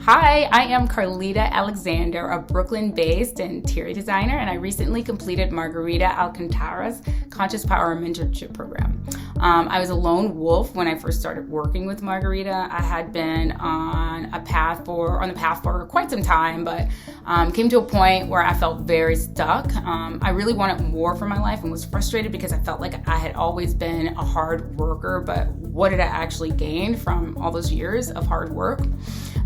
Hi, I am Carlita Alexander, a Brooklyn-based interior designer, and I recently completed Margarita Alcantara's Conscious Power Mentorship Program. I was a lone wolf when I first started working with Margarita. I had been on the path for quite some time, but came to a point where I felt very stuck. I really wanted more for my life and was frustrated because I felt like I had always been a hard worker, but what did I actually gain from all those years of hard work?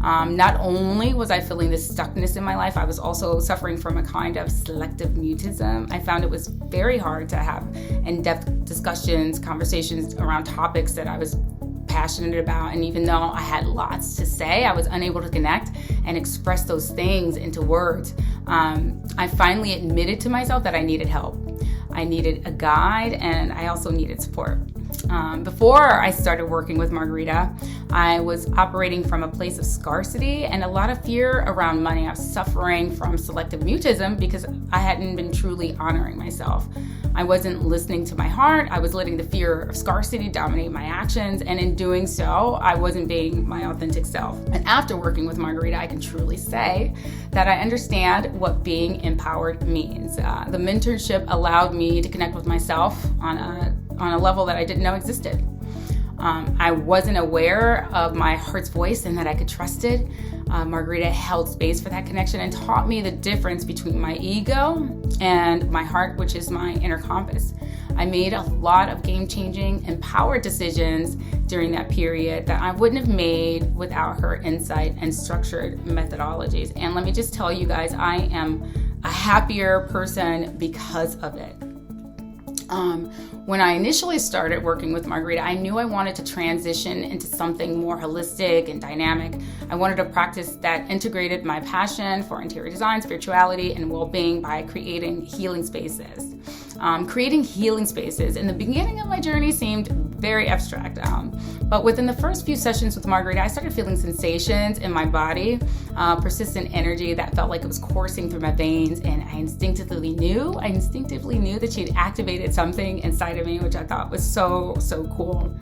Not only was I feeling this stuckness in my life, I was also suffering from a kind of selective mutism. I found it was very hard to have in-depth discussions, conversations around topics that I was passionate about. And even though I had lots to say, I was unable to connect and express those things into words. I finally admitted to myself that I needed help. I needed a guide, and I also needed support. Before I started working with Margarita, I was operating from a place of scarcity and a lot of fear around money. I was suffering from selective mutism because I hadn't been truly honoring myself. I wasn't listening to my heart. I was letting the fear of scarcity dominate my actions, and in doing so, I wasn't being my authentic self. And after working with Margarita, I can truly say that I understand what being empowered means. The mentorship allowed me to connect with myself on a level that I didn't know existed. I wasn't aware of my heart's voice and that I could trust it. Margarita held space for that connection and taught me the difference between my ego and my heart, which is my inner compass. I made a lot of game-changing, empowered decisions during that period that I wouldn't have made without her insight and structured methodologies. And let me just tell you guys, I am a happier person because of it. When I initially started working with Margarita, I knew I wanted to transition into something more holistic and dynamic. I wanted a practice that integrated my passion for interior design, spirituality, and well-being by creating healing spaces. Creating healing spaces in the beginning of my journey seemed very abstract, but within the first few sessions with Margarita, I started feeling sensations in my body, persistent energy that felt like it was coursing through my veins, and I instinctively knew that she had activated something inside of me, which I thought was so cool.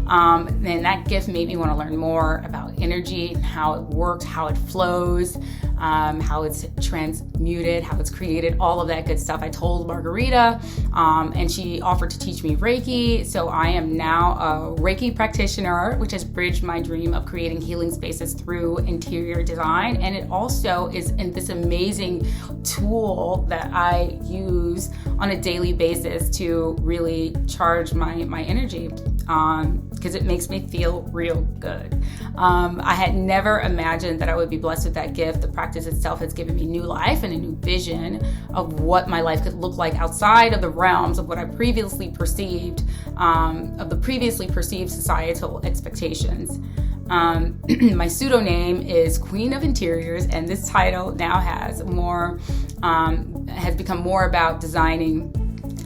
And that gift made me want to learn more about energy and how it works, how it flows, how it's transmuted, how it's created, all of that good stuff. I told Margarita, and she offered to teach me Reiki. So I am now a Reiki practitioner, which has bridged my dream of creating healing spaces through interior design. And it also is in this amazing tool that I use on a daily basis to really charge my energy, because it makes me feel real good. I had never imagined that I would be blessed with that gift. The practice itself has given me new life and a new vision of what my life could look like outside of the realms of what I previously perceived, of the previously perceived societal expectations. My pseudonym is Queen of Interiors, and this title now has become more about designing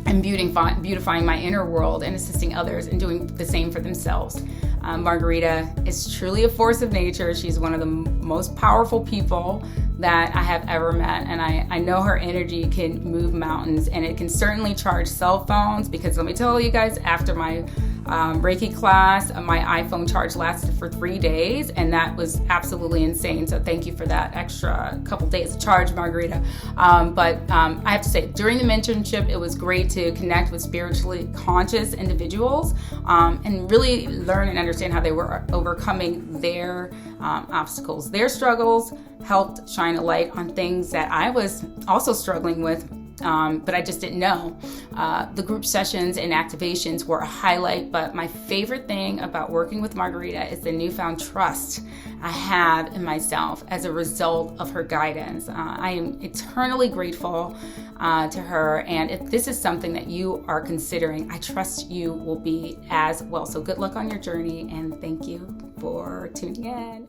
and beautifying my inner world and assisting others in doing the same for themselves. Margarita is truly a force of nature. She's one of the most powerful people that I have ever met, and I know her energy can move mountains, and it can certainly charge cell phones, because let me tell you guys, after my Reiki class, my iPhone charge lasted for 3 days, and that was absolutely insane. So thank you for that extra couple days of charge, Margarita. But I have to say, during the mentorship, it was great to connect with spiritually conscious individuals and really learn and understand how they were overcoming their obstacles. Their struggles helped shine a light on things that I was also struggling with, but I just didn't know. The group sessions and activations were a highlight, but my favorite thing about working with Margarita is the newfound trust I have in myself as a result of her guidance. I am eternally grateful to her, and if this is something that you are considering, I trust you will be as well. So good luck on your journey, and thank you for tuning in.